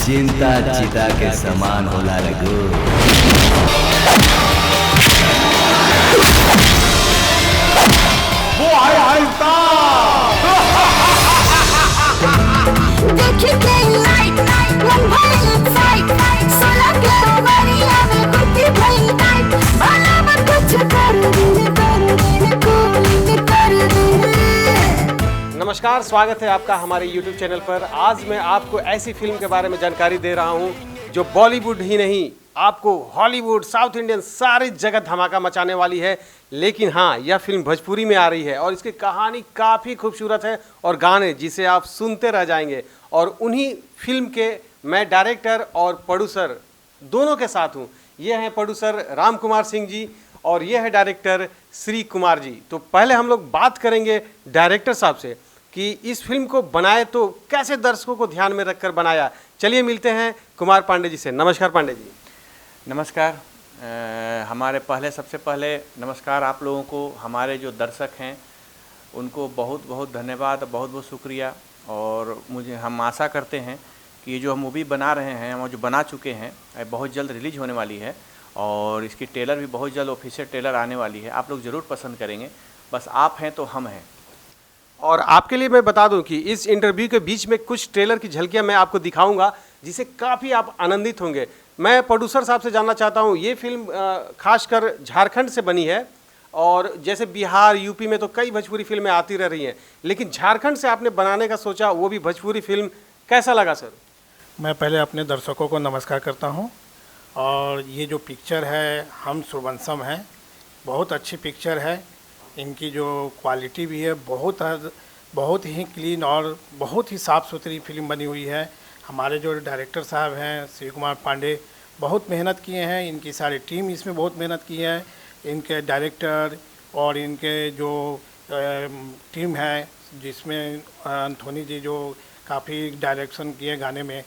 चिंता चिता के समान होला रघु। वो आया नमस्कार, स्वागत है आपका हमारे YouTube चैनल पर। आज मैं आपको ऐसी फिल्म के बारे में जानकारी दे रहा हूं जो बॉलीवुड ही नहीं, आपको हॉलीवुड, साउथ इंडियन सारी जगह धमाका मचाने वाली है। लेकिन हाँ, यह फिल्म भोजपुरी में आ रही है और इसकी कहानी काफ़ी खूबसूरत है और गाने जिसे आप सुनते रह जाएंगे। और उन्हीं फिल्म के मैं डायरेक्टर और प्रोड्यूसर दोनों के साथ हूँ। ये हैं प्रोड्यूसर राम कुमार सिंह जी और ये है डायरेक्टर श्री कुमार जी। तो पहले हम लोग बात करेंगे डायरेक्टर साहब से कि इस फिल्म को बनाए तो कैसे दर्शकों को ध्यान में रखकर बनाया। चलिए मिलते हैं कुमार पांडे जी से। नमस्कार पांडे जी। नमस्कार। हमारे सबसे पहले नमस्कार आप लोगों को। हमारे जो दर्शक हैं उनको बहुत बहुत धन्यवाद, बहुत बहुत शुक्रिया। और हम आशा करते हैं कि ये जो हम मूवी बना रहे हैं, हम जो बना चुके हैं, बहुत जल्द रिलीज होने वाली है और इसकी ट्रेलर भी बहुत जल्द ऑफिशियल ट्रेलर आने वाली है। आप लोग ज़रूर पसंद करेंगे। बस आप हैं तो हम हैं। और आपके लिए मैं बता दूं कि इस इंटरव्यू के बीच में कुछ ट्रेलर की झलकियां मैं आपको दिखाऊंगा जिसे काफ़ी आप आनंदित होंगे। मैं प्रोड्यूसर साहब से जानना चाहता हूं, ये फिल्म खासकर झारखंड से बनी है और जैसे बिहार, यूपी में तो कई भोजपुरी फिल्में आती रह रही हैं, लेकिन झारखंड से आपने बनाने का सोचा, वो भी भोजपुरी फिल्म, कैसा लगा सर? मैं पहले अपने दर्शकों को नमस्कार करता हूं। और ये जो पिक्चर है हम सुरवंशम है, बहुत अच्छी पिक्चर है। इनकी जो क्वालिटी भी है बहुत ही क्लीन और बहुत ही साफ़ सुथरी फिल्म बनी हुई है। हमारे जो डायरेक्टर साहब हैं श्री कुमार पांडे, बहुत मेहनत किए हैं। इनकी सारी टीम इसमें बहुत मेहनत की है। इनके डायरेक्टर और इनके जो टीम है, जिसमें एंथोनी जी जो काफ़ी डायरेक्शन किए गाने में।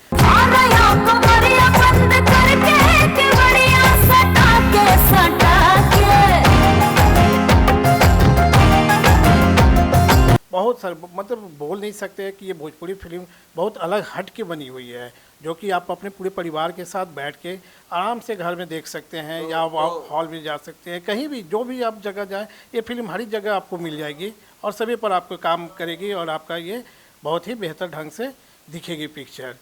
बहुत सारे मतलब बोल नहीं सकते कि ये भोजपुरी फिल्म बहुत अलग हट के बनी हुई है, जो कि आप अपने पूरे परिवार के साथ बैठ के आराम से घर में देख सकते हैं या हॉल में जा सकते हैं, कहीं भी जो भी आप जगह जाएं, ये फिल्म हर जगह आपको मिल जाएगी और सभी पर आपको काम करेगी और आपका ये बहुत ही बेहतर ढंग से दिखेगी पिक्चर।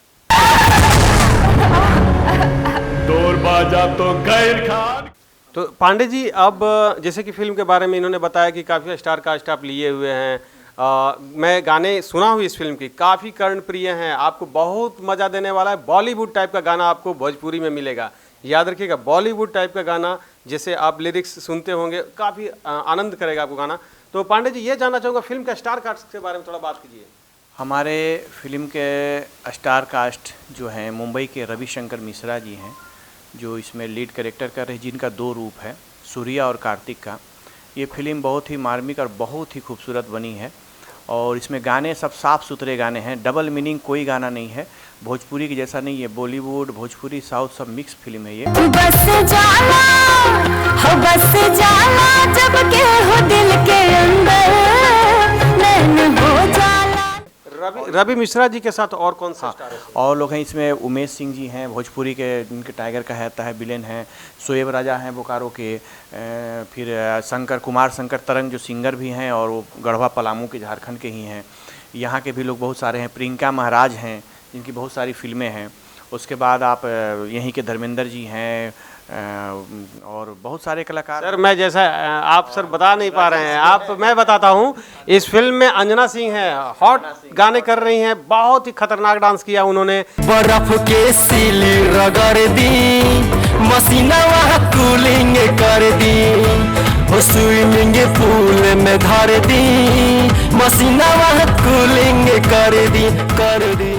दौर बाजा तो गैर खान। तो पांडे जी, अब जैसे कि फिल्म के बारे में इन्होंने बताया कि काफ़ी स्टार कास्ट आप लिए हुए हैं। मैं गाने सुना हूँ इस फिल्म की, काफ़ी कर्णप्रिय हैं, आपको बहुत मज़ा देने वाला है। बॉलीवुड टाइप का गाना आपको भोजपुरी में मिलेगा, याद रखिएगा, बॉलीवुड टाइप का गाना। जैसे आप लिरिक्स सुनते होंगे, काफ़ी आनंद करेगा आपको गाना। तो पांडे जी, ये जानना चाहूँगा फिल्म का स्टार कास्ट के बारे में थोड़ा बात कीजिए। हमारे फिल्म के स्टार कास्ट जो हैं, मुंबई के रविशंकर मिश्रा जी हैं जो इसमें लीड कैरेक्टर कर रहे हैं, जिनका दो रूप है, सूर्या और कार्तिक का। ये फिल्म बहुत ही मार्मिक और बहुत ही खूबसूरत बनी है और इसमें गाने सब साफ़ सुथरे गाने हैं, डबल मीनिंग कोई गाना नहीं है। भोजपुरी की जैसा नहीं है, बॉलीवुड, भोजपुरी, साउथ सब मिक्स फिल्म है ये। बस जाला, हो बस जाला, जब के हो दिल के अंदर नैन हो जाला। रवि मिश्रा जी के साथ और कौन सा स्टार है? और लोग हैं इसमें, उमेश सिंह जी हैं भोजपुरी के, जिनके टाइगर का रहता है विलेन हैं। शोएब राजा हैं बोकारो के। फिर कुमार शंकर तरंग जो सिंगर भी हैं और वो गढ़वा पलामू के, झारखंड के ही हैं। यहाँ के भी लोग बहुत सारे हैं। प्रियंका महाराज हैं जिनकी बहुत सारी फिल्में हैं। उसके बाद आप यहीं के धर्मेंद्र जी हैं और बहुत सारे कलाकार। सर मैं जैसा आप सर बता नहीं पा रहे हैं, मैं बताता हूँ। इस फिल्म में अंजना सिंह है, हॉट गाने कर रही हैं, बहुत ही खतरनाक डांस किया उन्होंने। बर्फ के सीली रगड़ दी, मसीना वहाँ कूलिंग कर दी, वो स्विमिंग पूल में धर दी, मसीना वहाँ कूलिंग कर दी।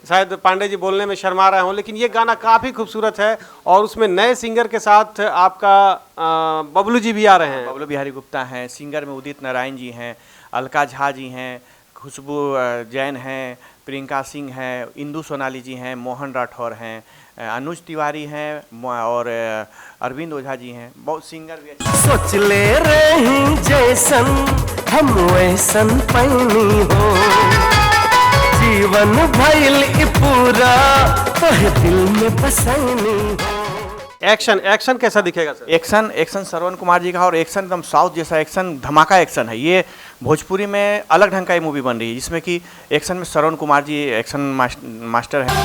शायद पांडे जी बोलने में शर्मा रहे हों, लेकिन ये गाना काफ़ी खूबसूरत है और उसमें नए सिंगर के साथ आपका बबलू जी भी आ रहे हैं। बबलू बिहारी गुप्ता हैं, सिंगर में उदित नारायण जी हैं, अलका झा जी हैं, खुशबू जैन हैं, प्रियंका सिंह हैं, इंदू सोनाली जी हैं, मोहन राठौर हैं, अनुज तिवारी हैं और अरविंद ओझा जी हैं। बहुत सिंगर भी सोच ले रही जैसन हम वैसन पैनी हो, जीवन भइल पूरा तोहे दिल में बसैनी। एक्शन एक्शन कैसा दिखेगा sir? Action action Shravan Kumar ji का, और एक्शन एकदम साउथ जैसा एक्शन, धमाका एक्शन है ये। भोजपुरी में अलग ढंग का ये मूवी बन रही है, जिसमें कि एक्शन में श्रवण कुमार जी एक्शन मास्टर हैं।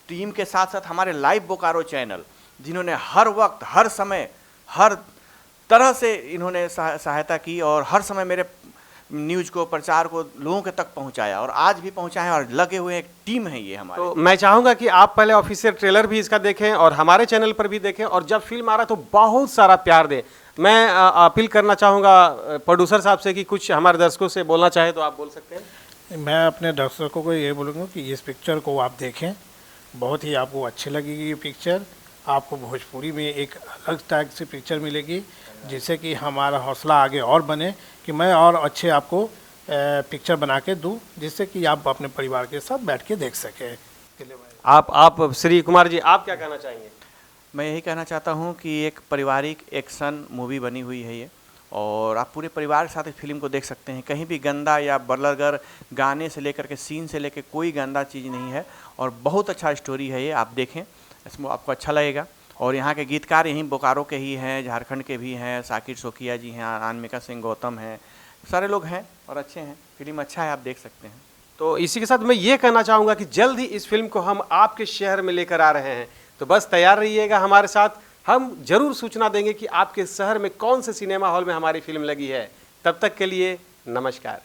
टीम के साथ साथ हमारे लाइव बोकारो चैनल, जिन्होंने हर वक्त, हर समय, हर तरह से इन्होंने सहायता की और हर समय मेरे न्यूज़ को, प्रचार को लोगों के तक पहुंचाया, और आज भी पहुंचाए, और लगे हुए एक टीम है ये हमारे। तो मैं चाहूंगा कि आप पहले ऑफिशियल ट्रेलर भी इसका देखें और हमारे चैनल पर भी देखें, और जब फिल्म आ रहा तो बहुत सारा प्यार दें। मैं अपील करना चाहूँगा प्रोड्यूसर साहब से कि कुछ हमारे दर्शकों से बोलना चाहे तो आप बोल सकते हैं। मैं अपने दर्शकों को ये बोलूँगा कि इस पिक्चर को आप देखें, बहुत ही आपको अच्छी लगेगी ये पिक्चर। आपको भोजपुरी में एक अलग टाइप से पिक्चर मिलेगी, जिससे कि हमारा हौसला आगे और बने कि मैं और अच्छे आपको पिक्चर बना के दूँ, जिससे कि आप अपने परिवार के साथ बैठ के देख सकें। आप श्री कुमार जी, आप क्या कहना चाहेंगे? मैं यही कहना चाहता हूँ कि एक पारिवारिक एक्शन मूवी बनी हुई है ये, और आप पूरे परिवार के साथ इस फिल्म को देख सकते हैं। कहीं भी गंदा या बलगर गाने से लेकर के सीन से लेकर कोई गंदा चीज़ नहीं है, और बहुत अच्छा स्टोरी है ये, आप देखें, इसमें आपको अच्छा लगेगा। और यहाँ के गीतकार यहीं बोकारो के ही हैं, झारखंड के भी हैं, साकिर सोकिया जी हैं, अनामिका सिंह गौतम हैं, सारे लोग हैं और अच्छे हैं। फिल्म अच्छा है, आप देख सकते हैं। तो इसी के साथ मैं ये कहना चाहूँगा कि जल्द ही इस फिल्म को हम आपके शहर में लेकर आ रहे हैं, तो बस तैयार रहिएगा हमारे साथ। हम जरूर सूचना देंगे कि आपके शहर में कौन से सिनेमा हॉल में हमारी फिल्म लगी है। तब तक के लिए नमस्कार।